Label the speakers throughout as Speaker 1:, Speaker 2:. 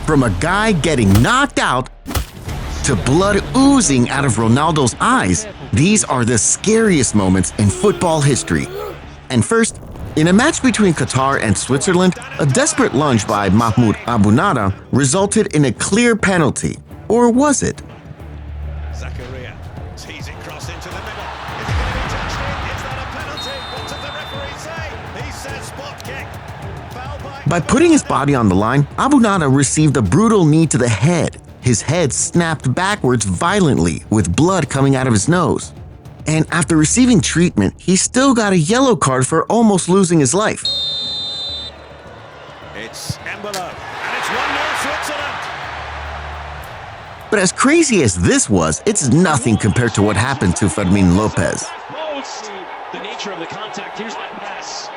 Speaker 1: From a guy getting knocked out to blood oozing out of Ronaldo's eyes, these are the scariest moments in football history. And first, in a match between Qatar and Switzerland, a desperate lunge by Mahmoud Abunada resulted in a clear penalty. Or was it?
Speaker 2: Teasing cross into the middle. Is it going to be touched in? Is that a penalty? What does the referee say? He says spot kick. Foul
Speaker 1: By putting his body on the line, Abunada received a brutal knee to the head. His head snapped backwards violently, with blood coming out of his nose. And after receiving treatment, he still got a yellow card for almost losing his life.
Speaker 2: It's Embolo, and it's 1-0 Switzerland.
Speaker 1: But as crazy as this was, it's nothing compared to what happened to Fermin Lopez.
Speaker 3: The nature of the contact, here's that pass.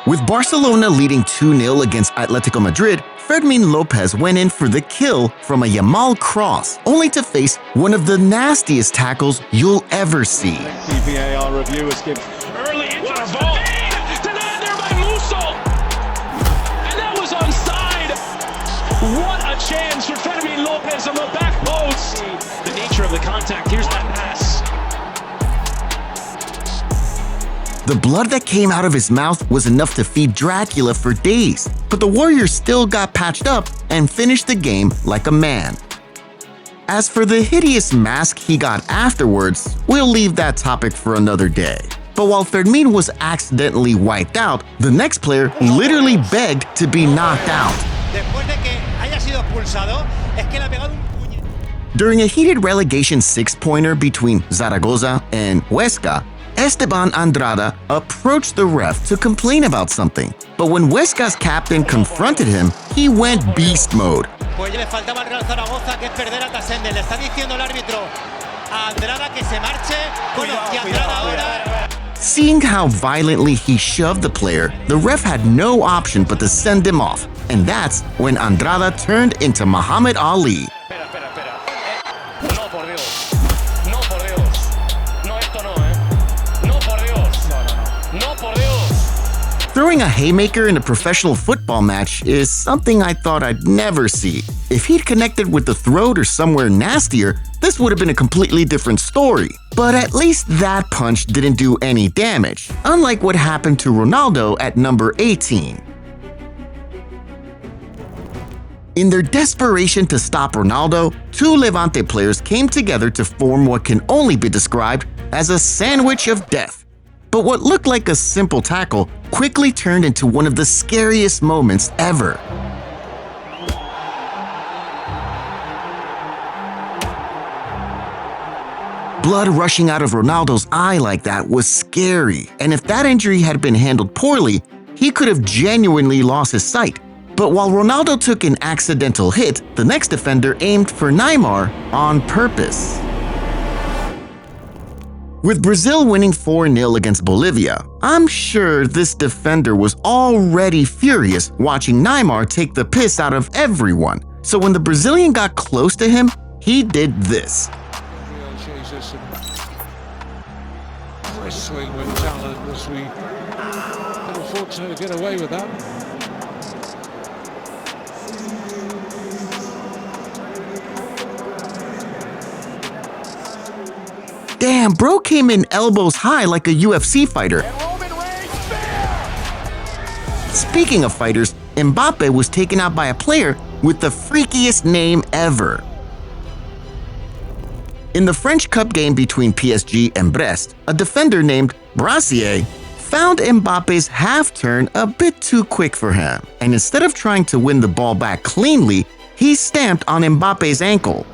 Speaker 1: With Barcelona leading 2-0 against Atletico Madrid, Fermin Lopez went in for the kill from a Yamal cross, only to face one of the nastiest tackles you'll ever see.
Speaker 4: The VAR review has given
Speaker 3: Early into the ball. Denied there by Musso. And that was onside. What a chance for Fermin Lopez on the back post. The nature of the contact, here's that pass.
Speaker 1: The blood that came out of his mouth was enough to feed Dracula for days, but the Warriors still got patched up and finished the game like a man. As for the hideous mask he got afterwards, we'll leave that topic for another day. But while Fermin was accidentally wiped out, the next player literally begged to be knocked out. During a heated relegation six-pointer between Zaragoza and Huesca, Esteban Andrada approached the ref to complain about something. But when Huesca's captain confronted him, he went beast mode. Seeing how violently he shoved the player, the ref had no option but to send him off. And that's when Andrada turned into Muhammad Ali. Throwing a haymaker in a professional football match is something I thought I'd never see. If he'd connected with the throat or somewhere nastier, this would have been a completely different story. But at least that punch didn't do any damage, unlike what happened to Ronaldo at number 18. In their desperation to stop Ronaldo, two Levante players came together to form what can only be described as a sandwich of death. But what looked like a simple tackle quickly turned into one of the scariest moments ever. Blood rushing out of Ronaldo's eye like that was scary, and if that injury had been handled poorly, he could have genuinely lost his sight. But while Ronaldo took an accidental hit, the next defender aimed for Neymar on purpose. With Brazil winning 4-0 against Bolivia, I'm sure this defender was already furious watching Neymar take the piss out of everyone. So when the Brazilian got close to him, he did this.
Speaker 4: Swing with talent as we unfortunately get away with that.
Speaker 1: Damn, bro came in elbows high like a UFC fighter. Speaking of fighters, Mbappe was taken out by a player with the freakiest name ever. In the French Cup game between PSG and Brest, a defender named Brassier found Mbappe's half-turn a bit too quick for him, and instead of trying to win the ball back cleanly, he stamped on Mbappe's ankle.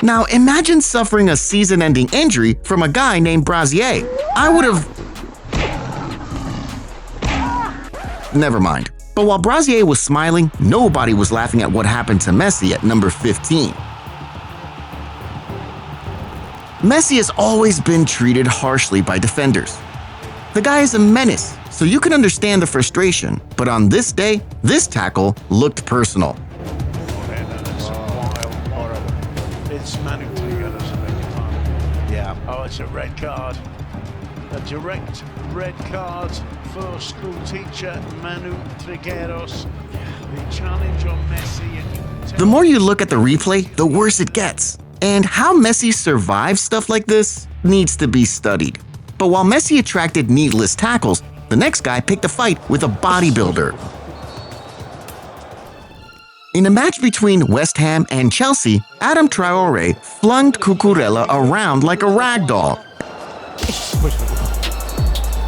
Speaker 1: Now imagine suffering a season-ending injury from a guy named Brazier. I would have... Never mind. But while Brazier was smiling, nobody was laughing at what happened to Messi at number 15. Messi has always been treated harshly by defenders. The guy is a menace, so you can understand the frustration. But on this day, this tackle looked personal.
Speaker 5: It's Manu Trigueros, I beg your pardon. Yeah. Oh, it's a red card. A direct red card for school teacher Manu Trigueros. The challenge on Messi. And
Speaker 1: The more you look at the replay, the worse it gets. And how Messi survives stuff like this needs to be studied. But while Messi attracted needless tackles, the next guy picked a fight with a bodybuilder. In a match between West Ham and Chelsea, Adam Traore flung Cucurella around like a rag doll.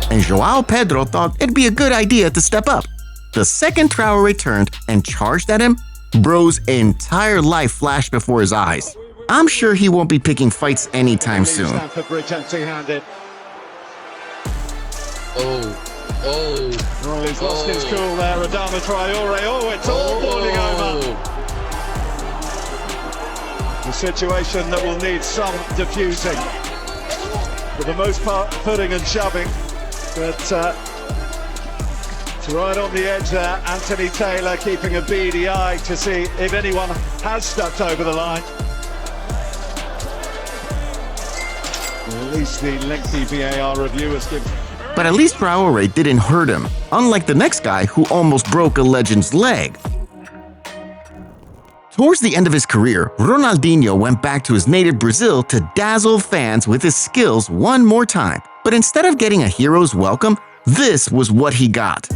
Speaker 1: And João Pedro thought it'd be a good idea to step up. The second Traore turned and charged at him, bro's entire life flashed before his eyes. I'm sure he won't be picking fights anytime soon.
Speaker 2: Well, he's lost his cool there, Adama Traore. Oh, it's all boiling over. A situation that will need some diffusing. For the most part, putting and shoving. But it's right on the edge there. Anthony Taylor keeping a beady eye to see if anyone has stepped over the line. At least the lengthy VAR review has given.
Speaker 1: But at least Traore didn't hurt him, unlike the next guy who almost broke a legend's leg. Towards the end of his career, Ronaldinho went back to his native Brazil to dazzle fans with his skills one more time. But instead of getting a hero's welcome, this was what he got.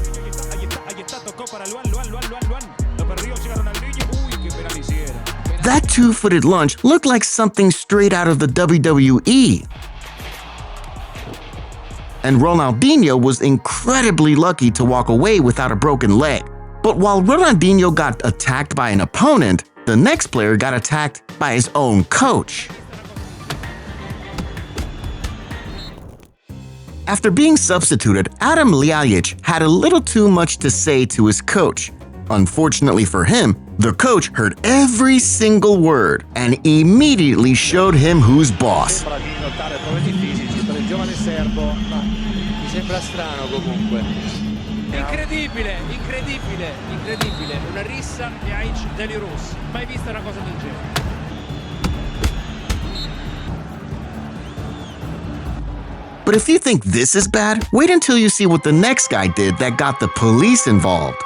Speaker 1: That two-footed lunge looked like something straight out of the WWE. And Ronaldinho was incredibly lucky to walk away without a broken leg. But while Ronaldinho got attacked by an opponent, the next player got attacked by his own coach. After being substituted, Adam Ljajic had a little too much to say to his coach. Unfortunately for him, the coach heard every single word and immediately showed him who's boss.
Speaker 3: Incredibile, incredibile, incredibile. Una rissa Ljajic degli Rossi. Mai vista una cosa del genere.
Speaker 1: But if you think this is bad, wait until you see what the next guy did that got the police involved.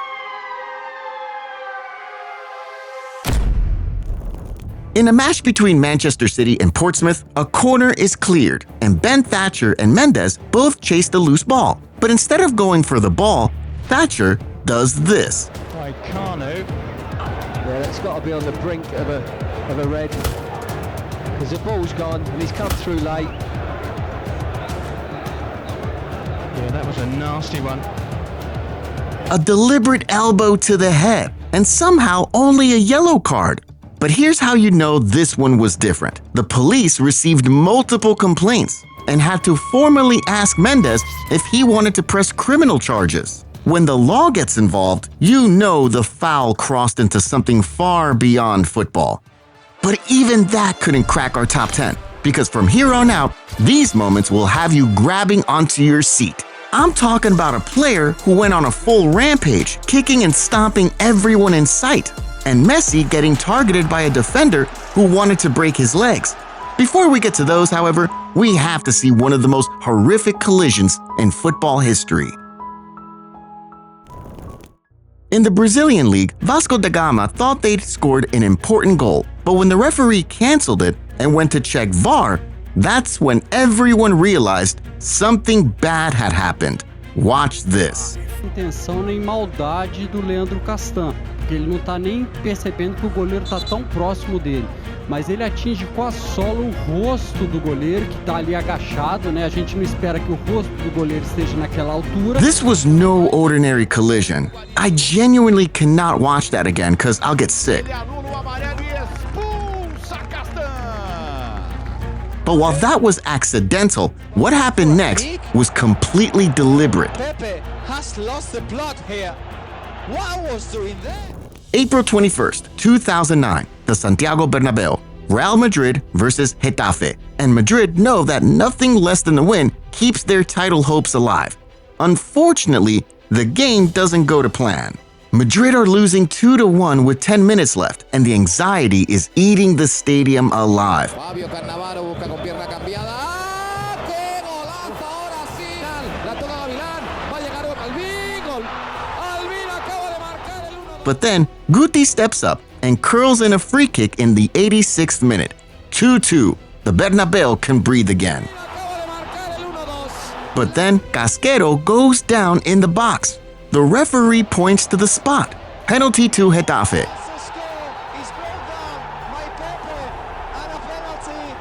Speaker 1: In a match between Manchester City and Portsmouth, a corner is cleared, and Ben Thatcher and Mendes both chase the loose ball. But instead of going for the ball, Thatcher does this.
Speaker 6: By Kanu. Yeah, that's got to be on the brink of a red. Because the ball's gone and he's come through late. Yeah, that was a nasty one.
Speaker 1: A deliberate elbow to the head, and somehow only a yellow card. But here's how you know this one was different. The police received multiple complaints and had to formally ask Mendes if he wanted to press criminal charges. When the law gets involved, you know the foul crossed into something far beyond football. But even that couldn't crack our top 10, because from here on out, these moments will have you grabbing onto your seat. I'm talking about a player who went on a full rampage, kicking and stomping everyone in sight, and Messi getting targeted by a defender who wanted to break his legs. Before we get to those, however, we have to see one of the most horrific collisions in football history. In the Brazilian league, Vasco da Gama thought they'd scored an important goal, but when the referee canceled it and went to check VAR, that's when everyone realized something bad had happened. Watch this.
Speaker 7: Intenção nem maldade do Leandro Castan, porque ele não tá nem percebendo que o goleiro tá tão próximo dele, mas ele atinge com a sola o rosto do goleiro que tá ali agachado, né? A gente não espera que o rosto do goleiro esteja naquela altura.
Speaker 1: This was no ordinary collision. I genuinely cannot watch that again because I'll get sick. But while that was accidental, what happened next was completely deliberate.
Speaker 6: Pepe has lost the plot here. What was doing there?
Speaker 1: April 21st, 2009, the Santiago Bernabeu, Real Madrid versus Getafe, and Madrid know that nothing less than a win keeps their title hopes alive. Unfortunately, the game doesn't go to plan. Madrid are losing 2-1 with 10 minutes left, and the anxiety is eating the stadium alive.
Speaker 8: Fabio Cannavaro busca con pierna cambiada. ¡Ah! ¡Qué golazo! Ahora sí. La toca Gavilán. Va a llegar Albín. Gol. Albín acaba de marcar el 1-2.
Speaker 1: But then, Guti steps up and curls in a free kick in the 86th minute. 2-2. The Bernabeu can breathe again.
Speaker 8: Acaba de marcar el 1-2.
Speaker 1: But then, Casquero goes down in the box. The referee points to the spot. Penalty to Getafe.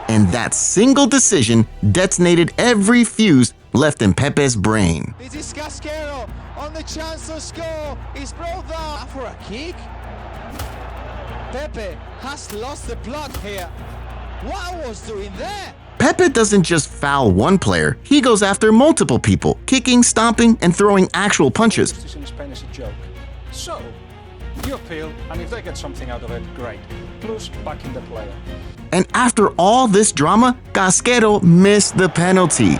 Speaker 1: And that single decision detonated every fuse left in Pepe's brain.
Speaker 8: This is Casquero on the chance to score. He's brought down for a kick. Pepe has lost the plot here. What was doing there?
Speaker 1: Pepe doesn't just foul one player, he goes after multiple people, kicking, stomping, and throwing actual punches.
Speaker 9: This in Spain is a joke. So, you appeal, and if they get something out of it, great. Plus, backing the player.
Speaker 1: And after all this drama, Casquero missed the penalty.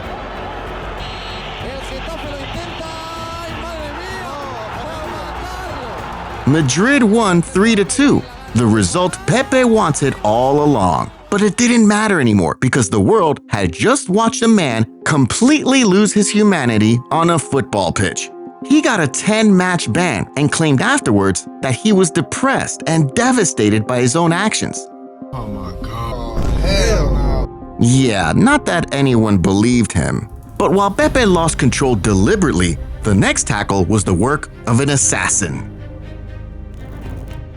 Speaker 1: Madrid won 3-2, the result Pepe wanted all along. But it didn't matter anymore because the world had just watched a man completely lose his humanity on a football pitch. He got a 10-match ban and claimed afterwards that he was depressed and devastated by his own actions.
Speaker 10: Oh my God, hell no.
Speaker 1: Yeah, not that anyone believed him. But while Pepe lost control deliberately, the next tackle was the work of an assassin.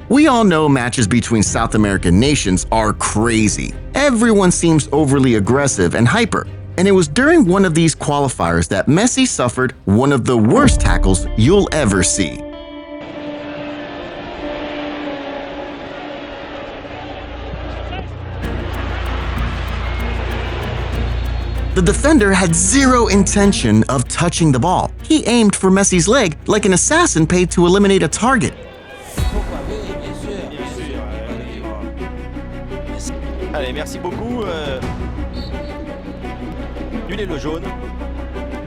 Speaker 1: We all know matches between South American nations are crazy. Everyone seems overly aggressive and hyper. And it was during one of these qualifiers that Messi suffered one of the worst tackles you'll ever see. The defender had zero intention of touching the ball. He aimed for Messi's leg like an assassin paid to eliminate a target.
Speaker 11: Allez, merci beaucoup. Annulez le jaune,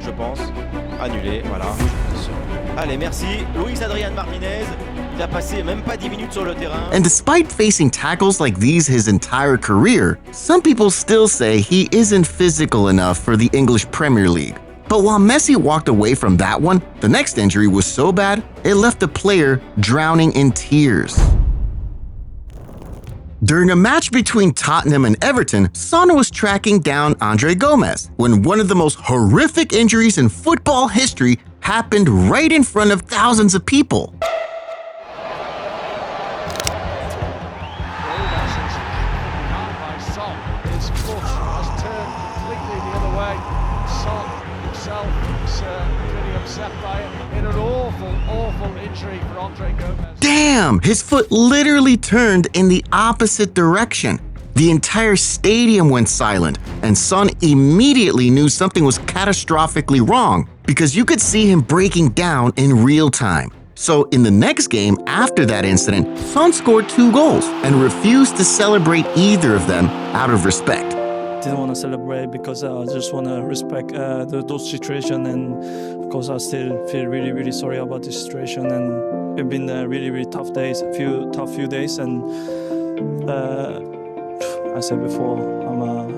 Speaker 11: je pense. Annulé, voilà. Allez, merci. Luis Adrian Martinez. Il a passé même pas 10 minutes sur le terrain.
Speaker 1: And despite facing tackles like these his entire career, some people still say he isn't physical enough for the English Premier League. But while Messi walked away from that one, the next injury was so bad, it left the player drowning in tears. During a match between Tottenham and Everton, Son was tracking down Andre Gomez when one of the most horrific injuries in football history happened right in front of thousands of people.
Speaker 4: His foot has turned completely the other way. Son himself is pretty upset by it. In an awful injury for Andre Gomez.
Speaker 1: Damn, his foot literally turned in the opposite direction. The entire stadium went silent, and Son immediately knew something was catastrophically wrong because you could see him breaking down in real time. So in the next game after that incident, Son scored 2 goals and refused to celebrate either of them out of respect.
Speaker 12: Didn't want to celebrate because I just want to respect those situations, and of course I still feel really sorry about this situation, and it's been really tough days, tough few days, and I said before,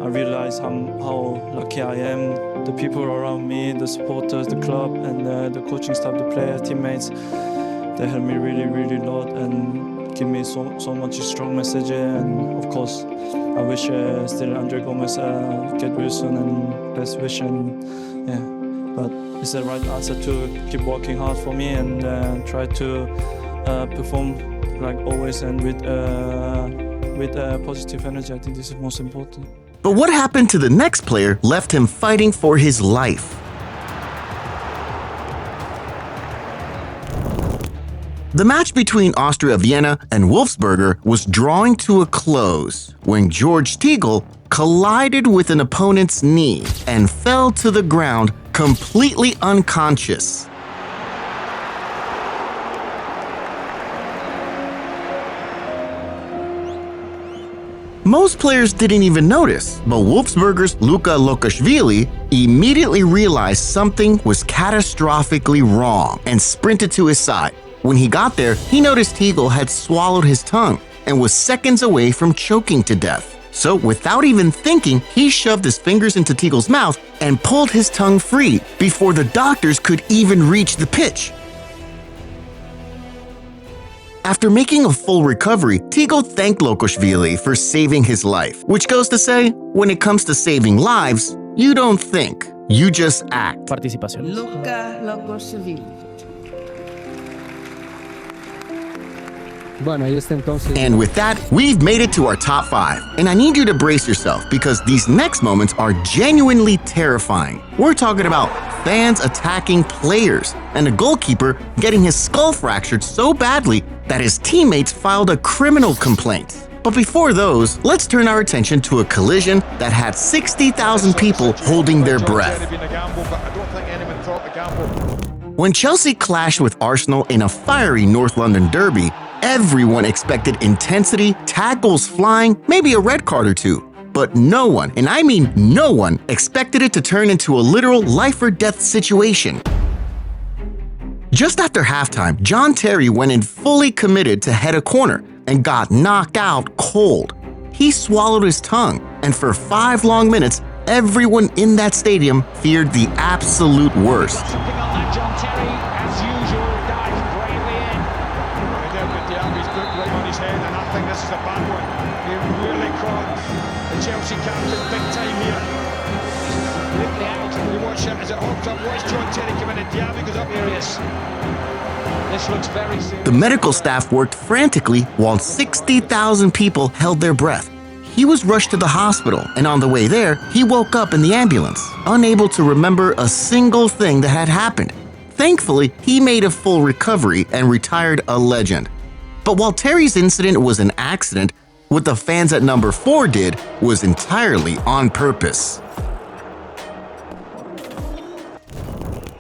Speaker 12: I realize how lucky I am. The people around me, the supporters, the club, and the coaching staff, the players, teammates, they helped me really a lot and give me so much strong message. And of course, I wish still Andre Gomez get well soon and best wish. And yeah, but it's the right answer to keep working hard for me and try to perform like always and with positive energy. I think this is most important.
Speaker 1: But what happened to the next player left him fighting for his life. The match between Austria Vienna and Wolfsberger was drawing to a close when George Teagle collided with an opponent's knee and fell to the ground completely unconscious. Most players didn't even notice, but Wolfsberger's Luka Lokashvili immediately realized something was catastrophically wrong and sprinted to his side. When he got there, he noticed Teagle had swallowed his tongue and was seconds away from choking to death. So without even thinking, he shoved his fingers into Teagle's mouth and pulled his tongue free before the doctors could even reach the pitch. After making a full recovery, Teagle thanked Lukashvili for saving his life, which goes to say, when it comes to saving lives, you don't think, you just act.
Speaker 13: Participaciones.
Speaker 1: And with that, we've made it to our top 5. And I need you to brace yourself because these next moments are genuinely terrifying. We're talking about fans attacking players and a goalkeeper getting his skull fractured so badly that his teammates filed a criminal complaint. But before those, let's turn our attention to a collision that had 60,000 people holding their breath. When Chelsea clashed with Arsenal in a fiery North London derby, everyone expected intensity, tackles flying, maybe a red card or two. But no one, and I mean no one, expected it to turn into a literal life or death situation. Just after halftime, John Terry went in fully committed to head a corner and got knocked out cold. He swallowed his tongue, and for 5 long minutes, everyone in that stadium feared the absolute worst.
Speaker 3: John Terry, as usual, dives bravely in.
Speaker 4: Diaby's book right on his head, and I think this is a bad one. He really caught the Chelsea captain big time here.
Speaker 3: Completely out.
Speaker 4: You watch him as it hops up. Watch John Terry come in, and Diaby goes up.
Speaker 3: Furious. This looks very serious.
Speaker 1: The medical staff worked frantically while 60,000 people held their breath. He was rushed to the hospital, and on the way there, he woke up in the ambulance, unable to remember a single thing that had happened. Thankfully, he made a full recovery and retired a legend. But while Terry's incident was an accident, what the fans at number 4 did was entirely on purpose.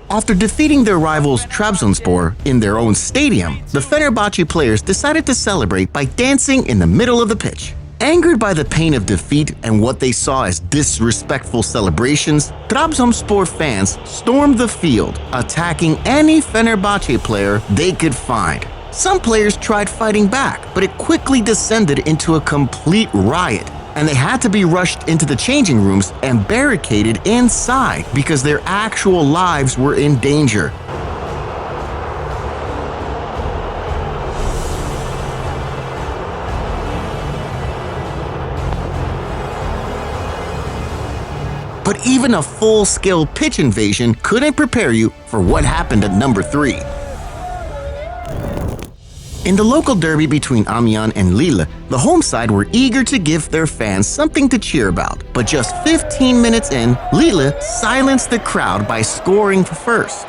Speaker 1: After defeating their rivals Trabzonspor in their own stadium, the Fenerbahce players decided to celebrate by dancing in the middle of the pitch. Angered by the pain of defeat and what they saw as disrespectful celebrations, Trabzonspor fans stormed the field, attacking any Fenerbahce player they could find. Some players tried fighting back, but it quickly descended into a complete riot, and they had to be rushed into the changing rooms and barricaded inside because their actual lives were in danger. But even a full-scale pitch invasion couldn't prepare you for what happened at number 3. In the local derby between Amiens and Lille, the home side were eager to give their fans something to cheer about. But just 15 minutes in, Lille silenced the crowd by scoring first.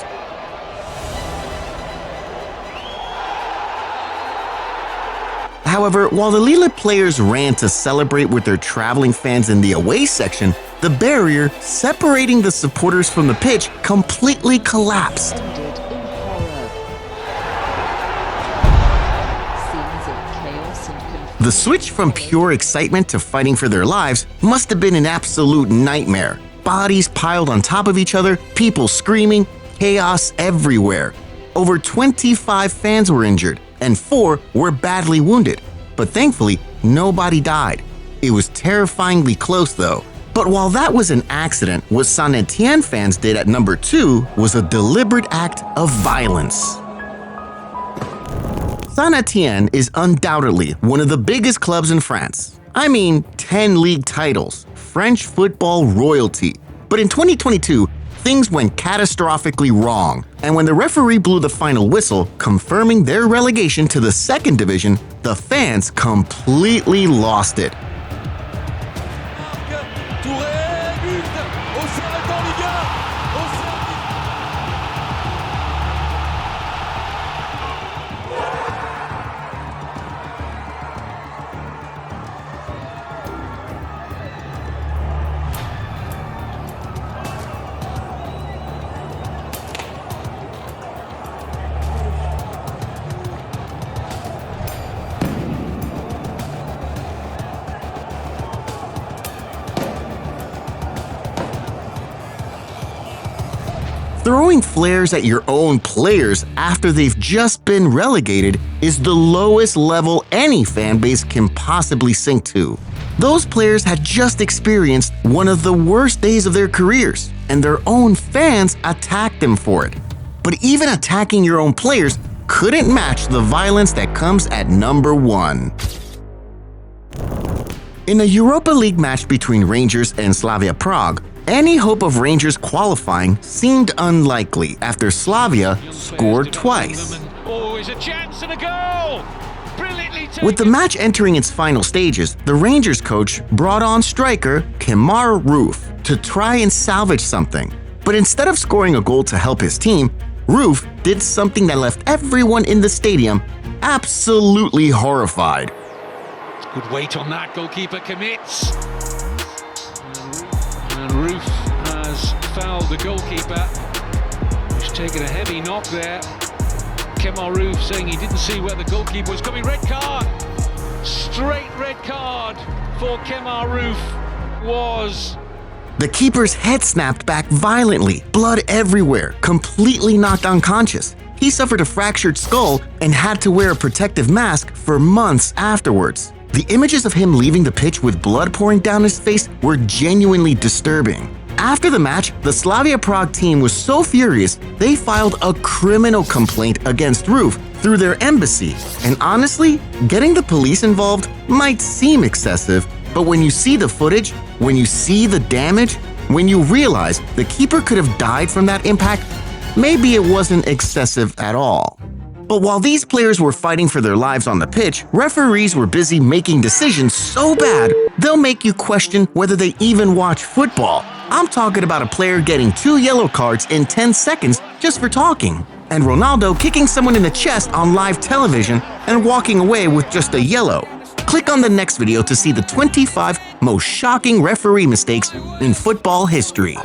Speaker 1: However, while the Lille players ran to celebrate with their traveling fans in the away section, the barrier separating the supporters from the pitch completely collapsed. The switch from pure excitement to fighting for their lives must have been an absolute nightmare. Bodies piled on top of each other, people screaming, chaos everywhere. Over 25 fans were injured, and 4 were badly wounded. But thankfully, nobody died. It was terrifyingly close though. But while that was an accident, what Saint Etienne fans did at number 2 was a deliberate act of violence. Saint Etienne is undoubtedly one of the biggest clubs in France. I mean, 10 league titles, French football royalty. But in 2022, things went catastrophically wrong, and when the referee blew the final whistle, confirming their relegation to the 2nd division, the fans completely lost it. Throwing flares at your own players after they've just been relegated is the lowest level any fan base can possibly sink to. Those players had just experienced one of the worst days of their careers, and their own fans attacked them for it. But even attacking your own players couldn't match the violence that comes at number 1. In a Europa League match between Rangers and Slavia Prague, any hope of Rangers qualifying seemed unlikely after Slavia scored twice.
Speaker 3: Oh, it's a chance and a goal! Brilliantly taken.
Speaker 1: With the match entering its final stages, the Rangers coach brought on striker Kemar Roof to try and salvage something. But instead of scoring a goal to help his team, Roof did something that left everyone in the stadium absolutely horrified.
Speaker 3: Good weight on that, goalkeeper commits. And Roof has fouled the goalkeeper, who's taken a heavy knock there. Kemar Roof saying he didn't see where the goalkeeper was coming. Red card! Straight red card for Kemar Roof was...
Speaker 1: The keeper's head snapped back violently, blood everywhere, completely knocked unconscious. He suffered a fractured skull and had to wear a protective mask for months afterwards. The images of him leaving the pitch with blood pouring down his face were genuinely disturbing. After the match, the Slavia Prague team was so furious, they filed a criminal complaint against Roof through their embassy. And honestly, getting the police involved might seem excessive, but when you see the footage, when you see the damage, when you realize the keeper could have died from that impact, maybe it wasn't excessive at all. But while these players were fighting for their lives on the pitch, referees were busy making decisions so bad, they'll make you question whether they even watch football. I'm talking about a player getting 2 yellow cards in 10 seconds just for talking, and Ronaldo kicking someone in the chest on live television and walking away with just a yellow. Click on the next video to see the 25 most shocking referee mistakes in football history.